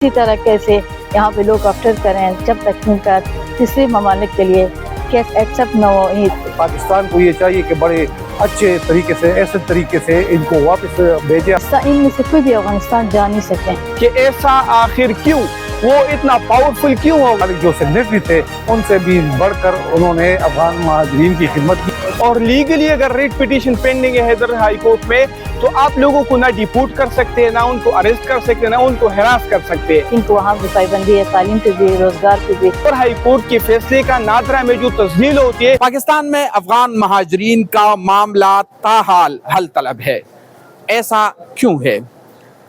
اسی طرح سے یہاں پہ لوگ آفٹر کریں جب تک ان کا تیسرے ممالک کے لیے کیس ایکسیپٹ نہ ہو۔ پاکستان کو یہ چاہیے کہ بڑے اچھے طریقے سے، ایسے طریقے سے ان کو واپس بھیجے۔ ان میں سے کوئی بھی افغانستان جا نہیں سکتے کہ ایسا آخر کیوں، وہ اتنا پاورفل کیوں ہو۔ جو سیگریٹری تھے ان سے بھی بڑھ کر انہوں نے افغان مہاجرین کی خدمت کی۔ اور لیگلی اگر ریٹ پٹیشن پینڈنگ ہے حیدر ہائی کورٹ میں تو آپ لوگوں کو نہ ڈیپورٹ کر سکتے، نہ ان کو اریسٹ کر سکتے، نہ ان کو ہراس کر سکتے۔ ان کو وہاں بھی پابندی ہے، تعلیم پہ بھی، روزگار پہ بھی۔ اور ہائی کورٹ کے فیصلے کا نادرہ میں جو تسجیل ہوتی ہے۔ پاکستان میں افغان مہاجرین کا معاملہ تاحال حل طلب ہے۔ ایسا کیوں ہے؟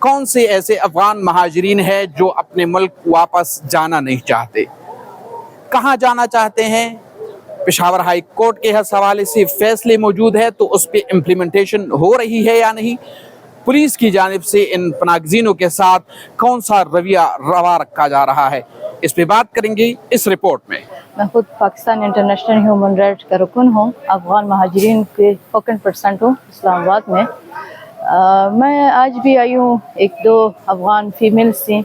کون سے ایسے افغان مہاجرین ہیں جو اپنے ملک واپس جانا نہیں چاہتے؟ کہاں جانا چاہتے ہیں؟ پشاور ہائی کورٹ کے حوالے سے فیصلے موجود ہے تو اس پہ امپلیمنٹیشن ہو رہی ہے یا نہیں؟ پولیس کی جانب سے ان پناہ گزینوں کے ساتھ کون سا رویہ روا رکھا جا رہا ہے، اس پہ بات کریں گے اس رپورٹ میں۔ میں خود پاکستان انٹرنیشنل ہیومن رائٹ کا رکن ہوں، افغان مہاجرین کے 4% ہوں اسلام آباد میں۔ میں آج بھی آئی ہوں، ایک دو افغان فیمیلز تھیں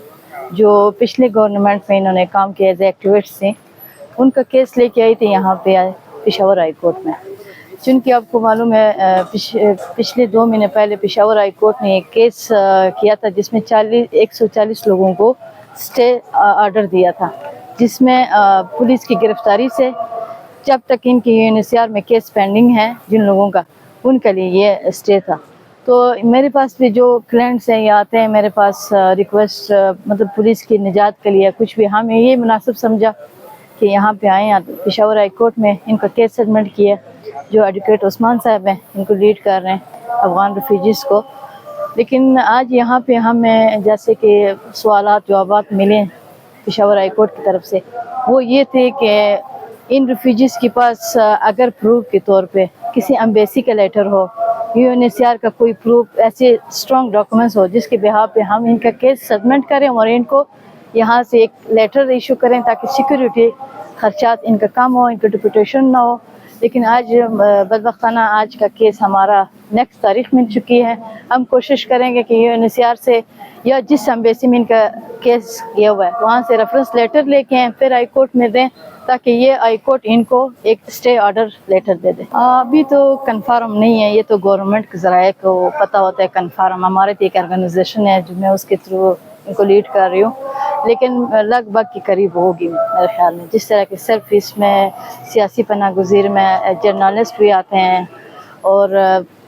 جو پچھلے گورنمنٹ میں انہوں نے کام کیا ایز ایکٹیوسٹ تھیں، ان کا کیس لے کے آئی تھی یہاں پہ پشاور ہائی کورٹ میں۔ چونکہ آپ کو معلوم ہے پچھلے 2 مہینے پہلے پشاور ہائی کورٹ نے ایک کیس کیا تھا جس میں 140 لوگوں کو اسٹے آرڈر دیا تھا، جس میں پولیس کی گرفتاری سے جب تک ان کی UNHCR میں کیس پینڈنگ ہے جن لوگوں کا، ان کے لیے یہ اسٹے تھا۔ تو میرے پاس بھی جو کلائنٹس ہیں یا آتے ہیں میرے پاس ریکویسٹ مطلب پولیس کی نجات کے لیے کچھ بھی، ہمیں یہ مناسب سمجھا کہ یہاں پہ آئیں، پشاور ہائی کورٹ میں ان کا کیس سبمٹ کیا، جو ایڈوکیٹ عثمان صاحب ہیں ان کو لیڈ کر رہے ہیں افغان ریفیوجیز کو۔ لیکن آج یہاں پہ ہمیں جیسے کہ سوالات جوابات ملے پشاور ہائی کورٹ کی طرف سے، وہ یہ تھے کہ ان ریفیوجیز کے پاس اگر پروف کے طور پہ کسی ایمبیسی کا لیٹر ہو، UNHCR کا کوئی پروف، ایسے اسٹرانگ ڈاکومنٹس ہو جس کے بہاف پہ ہم ان کا کیس سبمٹ کریں اور ان کو یہاں سے ایک لیٹر ایشو کریں تاکہ سیکیورٹی خرچات ان کا کم ہو، ان کا ڈپوٹیشن نہ ہو۔ لیکن آج بدبختانہ آج کا کیس ہمارا نیکسٹ تاریخ مل چکی ہے۔ ہم کوشش کریں گے کہ UNHCR سے یا جس ایمبیسی میں ان کا کیس کیا ہوا ہے وہاں سے ریفرنس لیٹر لے کے ہیں، پھر ہائی کورٹ میں دیں تاکہ یہ ہائی کورٹ ان کو ایک اسٹے آرڈر لیٹر دے دے۔ ابھی تو کنفرم نہیں ہے، یہ تو گورنمنٹ کے ذرائع کو پتہ ہوتا ہے کنفرم۔ ہمارے تو ایک آرگنائزیشن ہے جو میں اس کے تھرو ان کو لیڈ کر رہی ہوں، لیکن لگ بھگ کے قریب ہوگی میرے خیال میں۔ جس طرح کہ صرف اس میں سیاسی پناہ گزیر میں جرنلسٹ بھی آتے ہیں اور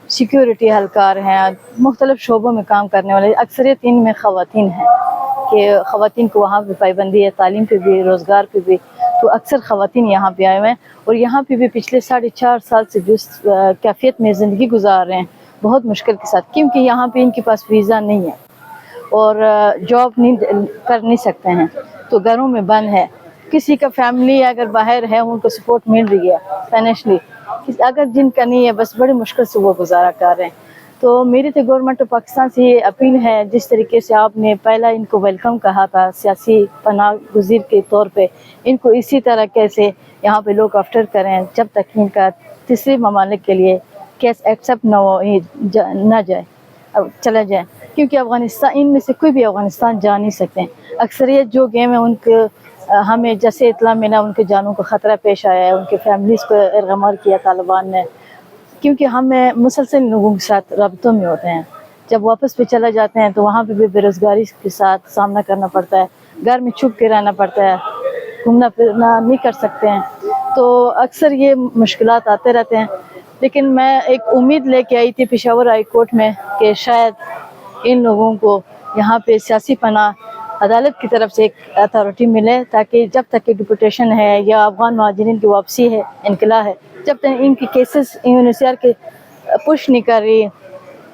سیکیورٹی اہلکار ہیں، مختلف شعبوں میں کام کرنے والے، اکثریت ان میں خواتین ہیں کہ خواتین کو وہاں بھی پابندی ہے، تعلیم پہ بھی، روزگار پہ بھی، تو اکثر خواتین یہاں پہ آئے ہوئے ہیں اور یہاں پہ بھی پچھلے 4.5 سال سے جس کیفیت میں زندگی گزار رہے ہیں بہت مشکل کے ساتھ، کیونکہ یہاں پہ ان کے پاس ویزا نہیں ہے اور جاب نہیں کر نہیں سکتے ہیں، تو گھروں میں بند ہے۔ کسی کا فیملی اگر باہر ہے ان کو سپورٹ مل رہی ہے فائنینشلی، اگر جن کا نہیں ہے بس بڑی مشکل سے وہ گزارا کر رہے ہیں۔ تو میری تو گورنمنٹ آف پاکستان سے یہ اپیل ہے، جس طریقے سے آپ نے پہلا ان کو ویلکم کہا تھا سیاسی پناہ گزیر کے طور پہ، ان کو اسی طرح سے یہاں پہ لوگ آفٹر کریں جب تک ان کا تیسرے ممالک کے لیے کیس ایکسیپٹ نہ ہو، نہ جائے، چلا جائے، کیونکہ افغانستان ان میں سے کوئی بھی افغانستان جا نہیں سکتے۔ اکثریت جو گیم ہے ان کے ہمیں جیسے اطلاع ملا ان کے جانوں کو خطرہ پیش آیا ہے، ان کے فیملیز کو ارغمار کیا طالبان نے، کیونکہ ہم مسلسل لوگوں کے ساتھ رابطوں میں ہوتے ہیں۔ جب واپس پہ چلا جاتے ہیں تو وہاں پہ بھی بے روزگاری کے ساتھ سامنا کرنا پڑتا ہے، گھر میں چھپ کے رہنا پڑتا ہے، گھومنا پھرنا نہیں کر سکتے ہیں، تو اکثر یہ مشکلات آتے رہتے ہیں۔ لیکن میں ایک امید لے کے آئی تھی پشاور ہائی کورٹ میں کہ شاید ان لوگوں کو یہاں پہ سیاسی پناہ عدالت کی طرف سے ایک اتھارٹی ملے، تاکہ جب تک کہ ڈپوٹیشن ہے یا افغان مہاجرین کی واپسی ہے، انخلا ہے، جب تک ان کی کیسز UNHCR کے پش نہیں کر رہی،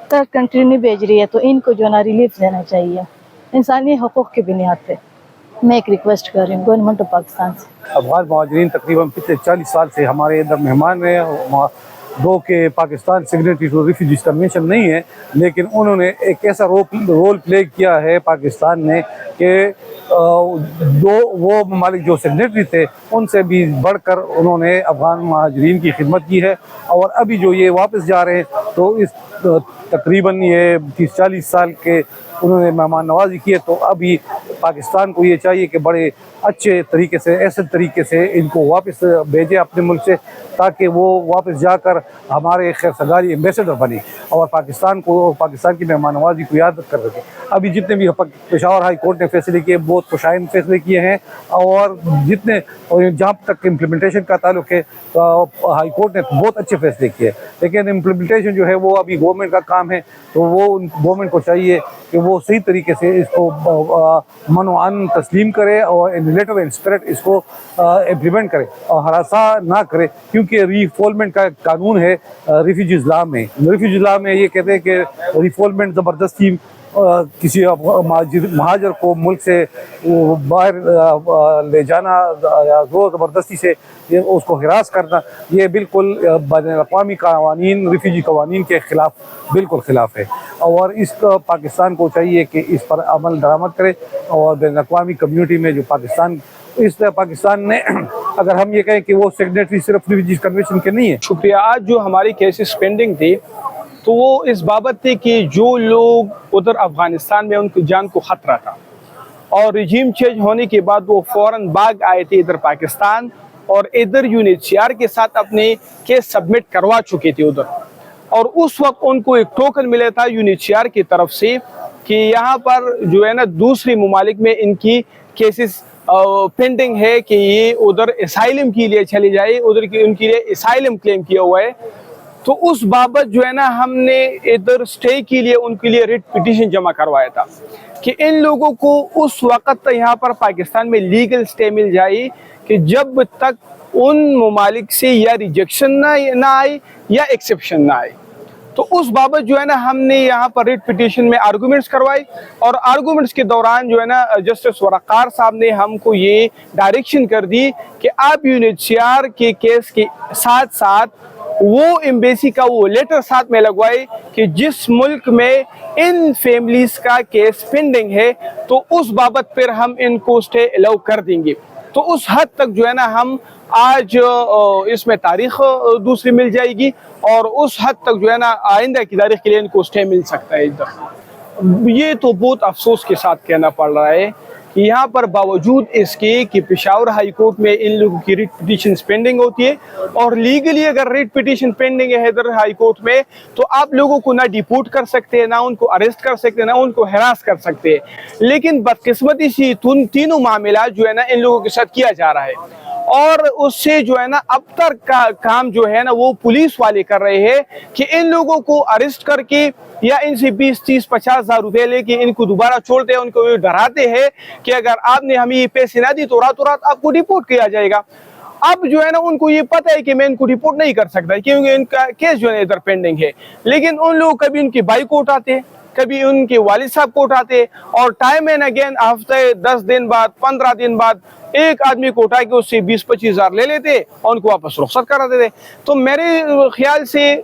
تھرڈ کنٹری نہیں بھیج رہی ہے، تو ان کو جو نا ریلیف دینا چاہیے انسانی حقوق کی بنیاد پہ۔ میں ایک ریکویسٹ کر رہی ہوں گورنمنٹ آف پاکستان سے۔ افغان مہاجرین تقریباً پچھلے 40 سال سے ہمارے ادھر مہمان رہے ہیں، دو کہ پاکستان سگریٹری ٹو ریفیوجیز کنونشن نہیں ہے، لیکن انہوں نے ایک ایسا رول پلے کیا ہے پاکستان نے کہ وہ ممالک جو سگریٹری تھے ان سے بھی بڑھ کر انہوں نے افغان مہاجرین کی خدمت کی ہے، اور ابھی جو یہ واپس جا رہے ہیں تو اس تقریباً یہ 30-40 سال کے انہوں نے مہمان نوازی کی ہے، تو ابھی پاکستان کو یہ چاہیے کہ بڑے اچھے طریقے سے، ایسے طریقے سے ان کو واپس بھیجے اپنے ملک سے، تاکہ وہ واپس جا کر ہمارے خیر سگالی ایمبیسڈر بنے اور پاکستان کی مہمان نوازی کو یاد کر سکے۔ ابھی جتنے بھی پشاور ہائی کورٹ نے فیصلے کیے بہت خوشائند فیصلے کیے ہیں، اور جہاں تک امپلیمنٹیشن کا تعلق ہے ہائی کورٹ نے بہت اچھے فیصلے کیے، لیکن امپلیمنٹیشن جو ہے وہ ابھی گورنمنٹ کا کام ہے، تو وہ گورنمنٹ کو چاہیے کہ وہ صحیح طریقے سے اس کو من و عن تسلیم کرے اور ان لیٹر اینڈ اسپرٹ اس کو امپلیمنٹ کرے اور ہراساں نہ کرے، کیونکہ ریفولمنٹ کا قانون ہے ریفیوجیز لا میں۔ ریفیوجیز لا میں یہ کہتے ہیں کہ ریفولمنٹ زبردستی کسی مہاجر کو ملک سے باہر لے جانا یا زور زبردستی سے اس کو ہراس کرنا، یہ بالکل بین الاقوامی قوانین، ریفیوجی قوانین کے خلاف، بالکل خلاف ہے، اور اس کا پاکستان کو چاہیے کہ اس پر عمل درآمد کرے، اور بین الاقوامی کمیونٹی میں جو پاکستان نے اگر ہم یہ کہیں کہ وہ سیگنیٹری صرف ریفیوجی کنونشن کے نہیں ہے۔ شکریہ۔ آج جو ہماری کیسز پینڈنگ تھے تو وہ اس بابت تھے کہ جو لوگ ادھر افغانستان میں ان کی جان کو خطرہ تھا، اور رجیم چینج ہونے کے بعد وہ فوراً بھاگ آئے تھے ادھر پاکستان، اور ادھر UNHCR کے ساتھ اپنے کیس سبمٹ کروا چکے تھے ادھر، اور اس وقت ان کو ایک ٹوکن ملا تھا UNHCR کی طرف سے کہ یہاں پر جو ہے نا دوسری ممالک میں ان کی کیسز پینڈنگ ہے کہ یہ ادھر اسائلم کے لیے چلے جائے، ادھر کی ان کے لیے اسائلم کلیم کیا ہوا ہے۔ تو اس بابت جو ہے نا ہم نے ادھر سٹے کے لیے ان کے لیے ریٹ پٹیشن جمع کروایا تھا کہ ان لوگوں کو اس وقت یہاں پر پاکستان میں لیگل سٹے مل جائے کہ جب تک ان ممالک سے یا ریجیکشن نہ آئے یا ایکسیپشن نہ آئے۔ تو اس بابت جو ہے نا ہم نے یہاں پر ریٹ پٹیشن میں آرگومنٹس کروائی، اور آرگومنٹس کے دوران جو ہے نا جسٹس وقار صاحب نے ہم کو یہ ڈائریکشن کر دی کہ آپ UNHCR کے کیس کے ساتھ ساتھ وہ ایمبیسی کا وہ لیٹر ساتھ میں لگوائے کہ جس ملک میں ان فیملیز کا کیس پینڈنگ ہے تو اس بابت پر ہم ان کو سٹے الاؤ کر دیں گے۔ تو اس حد تک جو ہے نا ہم آج اس میں تاریخ دوسری مل جائے گی، اور اس حد تک جو ہے نا آئندہ کی تاریخ کے لیے ان کو سٹے مل سکتا ہے ادھر۔ یہ تو بہت افسوس کے ساتھ کہنا پڑ رہا ہے کہ یہاں پر باوجود اس کے کہ پشاور ہائی کورٹ میں ان لوگوں کی ریٹ پٹیشن پینڈنگ ہوتی ہے، اور لیگلی اگر ریٹ پٹیشن پینڈنگ ہے ادھر ہائی کورٹ میں تو آپ لوگوں کو نہ ڈیپورٹ کر سکتے ہیں، نہ ان کو اریسٹ کر سکتے ہیں، نہ ان کو ہراس کر سکتے ہیں، لیکن بدقسمتی سے تینوں معاملات جو ہے نا ان لوگوں کے ساتھ کیا جا رہا ہے، اور اس سے جو ہے نا اب تک کا کام جو ہے نا وہ پولیس والے کر رہے ہیں کہ ان لوگوں کو اریسٹ کر کے یا ان سے 20-30-50 ہزار روپے لے کے ان کو دوبارہ چھوڑتے ہیں، ان کو ڈراتے ہیں کہ اگر آپ نے ہمیں یہ پیسے نہ دی تو راتوں رات آپ کو ڈیپورٹ کیا جائے گا۔ اب جو ہے نا ان کو یہ پتہ ہے کہ میں ان کو ڈیپورٹ نہیں کر سکتا کیونکہ ان کا کیس جو ہے ادھر پینڈنگ ہے، لیکن ان لوگ کبھی ان کے بھائی کو اٹھاتے، کبھی ان کے والد صاحب کو اٹھاتے، اور ٹائم اینڈ اگین ہفتے 10 دن بعد 15 دن بعد ایک آدمی کو اٹھا کے اس سے 20-25 ہزار لے لیتے اور ان کو واپس رخصت کرا دیتے۔ تو میرے خیال سے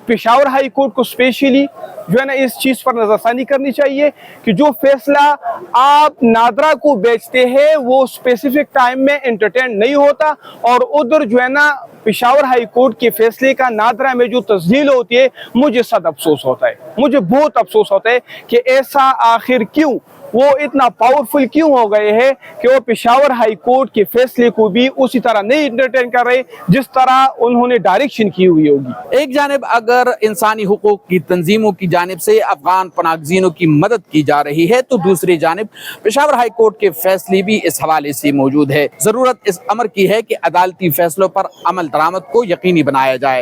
پشاور ہائی کورٹ کو اسپیشلی جو ہے نا اس چیز پر نظر ثانی کرنی چاہیے کہ جو فیصلہ آپ نادرا کو بیچتے ہیں وہ اسپیسیفک ٹائم میں انٹرٹین نہیں ہوتا، اور ادھر جو ہے نا پشاور ہائی کورٹ کے فیصلے کا نادرا میں جو تسجیل ہوتی ہے مجھے صد افسوس ہوتا ہے، مجھے بہت افسوس ہوتا ہے کہ ایسا آخر کیوں وہ اتنا پاورفل کیوں ہو گئے ہیں کہ وہ پشاور ہائی کورٹ کے فیصلے کو بھی اسی طرح نہیں انٹرٹین کر رہے جس طرح انہوں نے ڈائریکشن کی ہوئی ہوگی۔ ایک جانب اگر انسانی حقوق کی تنظیموں کی جانب سے افغان پناہ گزینوں کی مدد کی جا رہی ہے، تو دوسری جانب پشاور ہائی کورٹ کے فیصلے بھی اس حوالے سے موجود ہے۔ ضرورت اس امر کی ہے کہ عدالتی فیصلوں پر عمل درآمد کو یقینی بنایا جائے۔